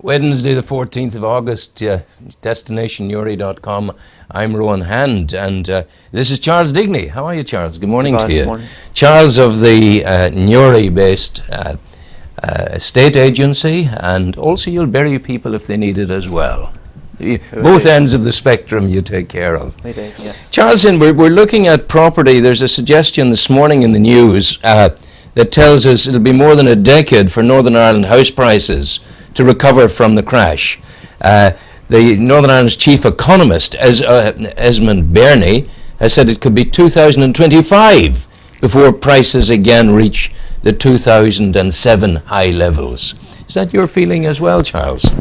Wednesday, the 14th of August, destinationnewry.com. I'm Rowan Hand, and this is Charles Digney. How are you, Charles? Good morning to you. Good morning. Charles of the Newry-based estate agency, and also you'll bury people if they need it as well. Both ends of the spectrum you take care of. We do, yes. Charles, we're looking at property. There's a suggestion this morning in the news that tells us it'll be more than a decade for Northern Ireland house prices to recover from the crash. The Northern Ireland's chief economist, Esmond Birney, has said it could be 2025 before prices again reach the 2007 high levels. Is that your feeling as well, Charles?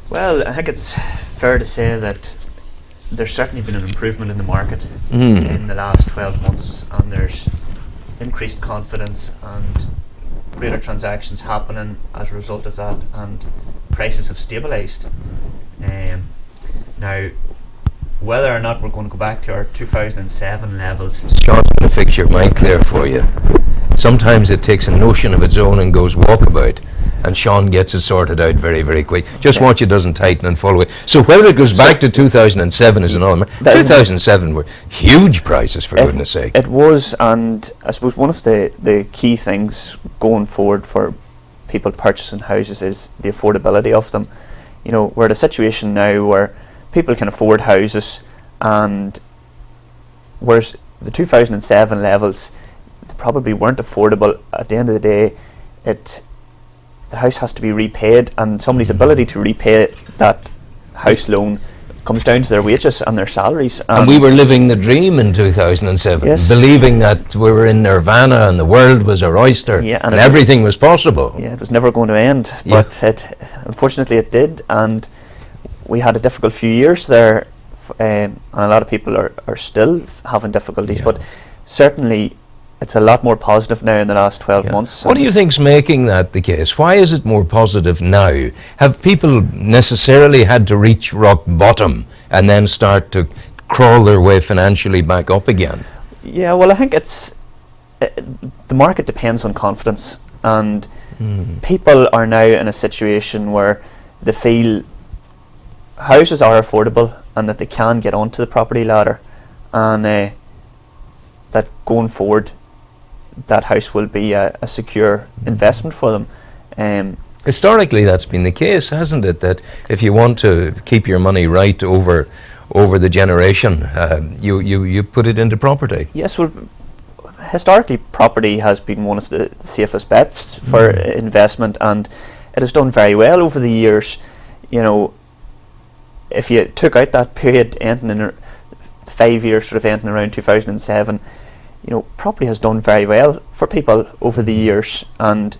Well, I think it's fair to say that there's certainly been an improvement in the market in the last 12 months, and there's increased confidence and greater transactions happening as a result of that, and prices have stabilised. Now, whether or not we're going to go back to our 2007 levels... Sean's going to fix your mic there for you. Sometimes it takes a notion of its own and goes walkabout, and Sean gets it sorted out very, very quick. Just watch it doesn't tighten and fall away. So whether it goes back to 2007 is another matter. 2007 were huge prices, for goodness sake. It was, and I suppose one of the key things going forward for people purchasing houses is the affordability of them. You know, we're at a situation now where people can afford houses, and whereas the 2007 levels, they probably weren't affordable. At the end of the day, the house has to be repaid, and somebody's ability to repay that house loan comes down to their wages and their salaries. And we were living the dream in 2007, yes, believing that we were in nirvana and the world was our oyster, and everything was possible. Yeah, it was never going to end, but unfortunately it did, and we had a difficult few years there, and a lot of people are still having difficulties, but certainly it's a lot more positive now in the last 12 months. What do you think's making that the case? Why is it more positive now? Have people necessarily had to reach rock bottom and then start to crawl their way financially back up again? Yeah, well, I think the market depends on confidence, and people are now in a situation where they feel houses are affordable and that they can get onto the property ladder, and that going forward that house will be a secure investment for them. Historically that's been the case, hasn't it, that if you want to keep your money right over the generation, you put it into property? Yes, well, historically property has been one of the safest bets for investment, and it has done very well over the years. You know, if you took out that period ending in 5 years, sort of ending around 2007, you know, property has done very well for people over the years, and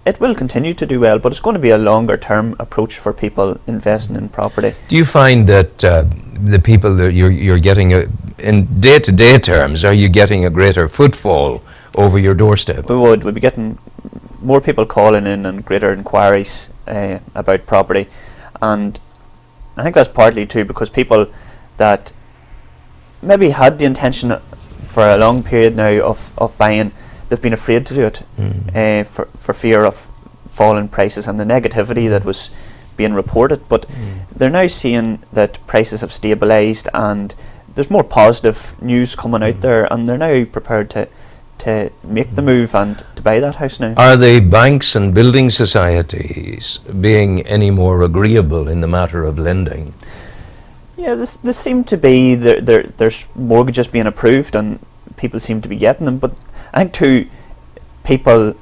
it will continue to do well, but it's going to be a longer term approach for people investing in property. Do you find that the people that you're getting in day-to-day terms, are you getting a greater footfall over your doorstep? We'd be getting more people calling in and greater inquiries about property, and I think that's partly too because people that maybe had the intention for a long period now of buying, they've been afraid to do it for fear of falling prices and the negativity that was being reported. But they're now seeing that prices have stabilised and there's more positive news coming out there, and they're now prepared to make the move and to buy that house now. Are the banks and building societies being any more agreeable in the matter of lending? Yeah, there seem to be there's mortgages being approved and people seem to be getting them, but I think too people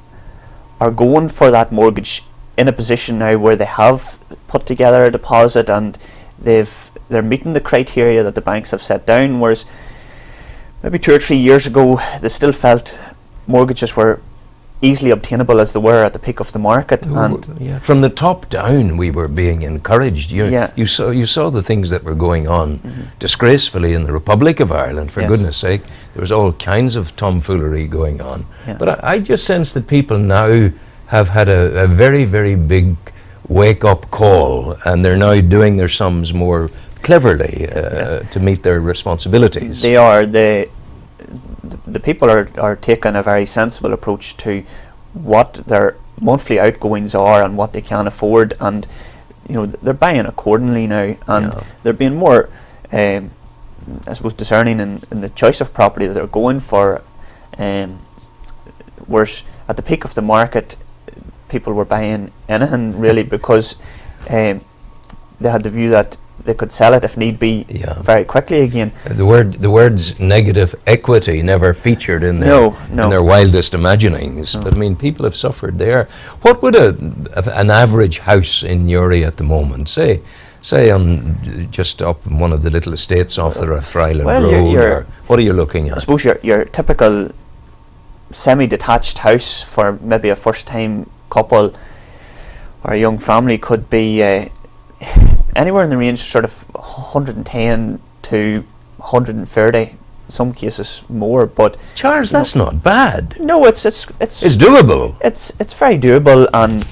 are going for that mortgage in a position now where they have put together a deposit and they're meeting the criteria that the banks have set down, whereas maybe 2 or 3 years ago they still felt mortgages were easily obtainable as they were at the peak of the market. From the top down we were being encouraged. You saw the things that were going on disgracefully in the Republic of Ireland, for goodness sake. There was all kinds of tomfoolery going on. But I just sense that people now have had a very, very big wake-up call, and they're now doing their sums more cleverly to meet their responsibilities. They are. The people are taking a very sensible approach to what their monthly outgoings are and what they can afford, and they're buying accordingly now, and they're being more, I suppose, discerning in the choice of property that they're going for. Whereas at the peak of the market, people were buying anything really because they had the view that they could sell it if need be very quickly again. The words negative equity never featured in their wildest imaginings. But I mean, people have suffered there. What would an average house in Newry at the moment say on just up in one of the little estates off the Rathfriland Road? Or what are you looking at? I suppose your typical semi-detached house for maybe a first-time couple or a young family could be anywhere in the range of sort of 110 to 130, some cases more. But Charles, that's not bad. No, it's doable. It's very doable, and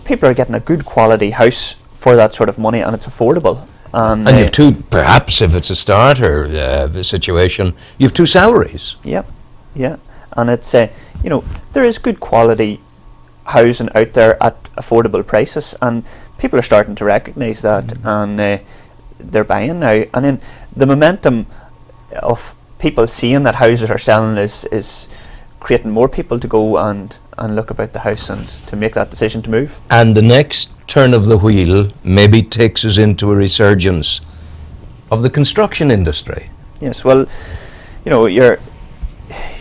people are getting a good quality house for that sort of money, and it's affordable. And you've two, perhaps if it's a starter situation, you've two salaries. Yeah, and it's there is good quality housing out there at affordable prices, and people are starting to recognise that, and they're buying now. And then the momentum of people seeing that houses are selling is creating more people to go and look about the house and to make that decision to move. And the next turn of the wheel maybe takes us into a resurgence of the construction industry. Yes, well, you're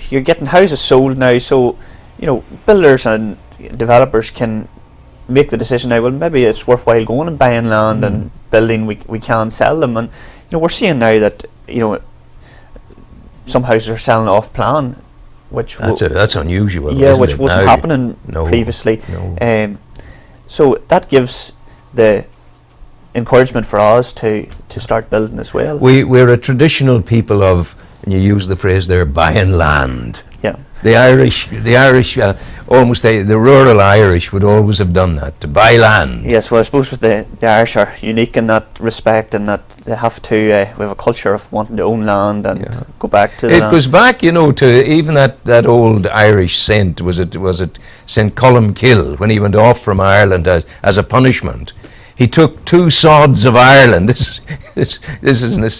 getting houses sold now, so builders and developers can make the decision now, well, maybe it's worthwhile going and buying land and building, we can sell them. And we're seeing now that some houses are selling off plan, which that's unusual. Yeah, which wasn't happening previously. No. So that gives the encouragement for us to start building as well. We're a traditional people of, and you use the phrase there, buying land. Yeah. The Irish, almost the rural Irish would always have done that, to buy land. Yes, well, I suppose the Irish are unique in that respect, and that they have to, we have a culture of wanting to own land and go back to the land. It goes back, to even that old Irish saint, was it St. Columkill, when he went off from Ireland as a punishment. He took 2 sods of Ireland. This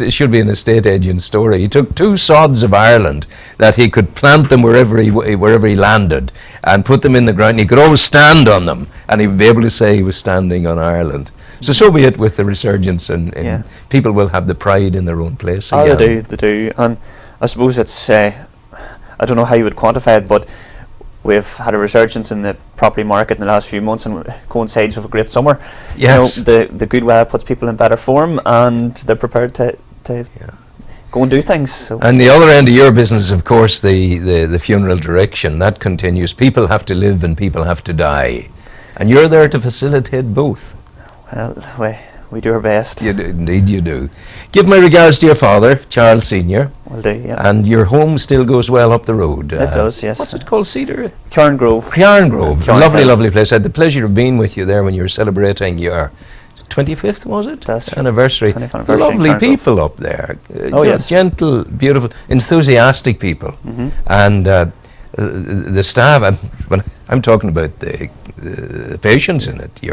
should be an estate agent story. He took 2 sods of Ireland that he could plant them wherever he landed, and put them in the ground. He could always stand on them, and he would be able to say he was standing on Ireland. So be it with the resurgence, and people will have the pride in their own place again. Oh, they do. And I suppose it's, I don't know how you would quantify it, but we've had a resurgence in the property market in the last few months, and it coincides with a great summer. Yes. The good weather puts people in better form, and they're prepared to go and do things. So. And the other end of your business, of course, the funeral direction, that continues. People have to live and people have to die, and you're there to facilitate both. Well, we do our best. Indeed you do. Give my regards to your father, Charles Senior. Will do, yeah. And your home still goes well up the road. It does, yes. What's it called, Cedar? Cairngrove. Cairngrove. Lovely place. I had the pleasure of being with you there when you were celebrating your 25th, was it? That's anniversary. 25th anniversary. Lovely people up there. Yes. Gentle, beautiful, enthusiastic people. And the staff, when I'm talking about the patients in it,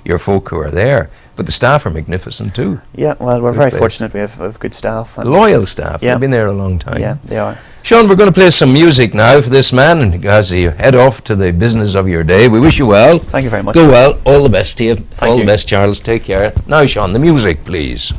your folk who are there, but the staff are magnificent too. Yeah, well, we're very fortunate. We have good staff. Loyal staff. They've been there a long time. Yeah, they are. Sean, we're going to play some music now for this man, and as you head off to the business of your day, we wish you well. Thank you very much. Go well. All the best to you. Thank All you. the best, Charles. Take care. Now, Sean, the music, please.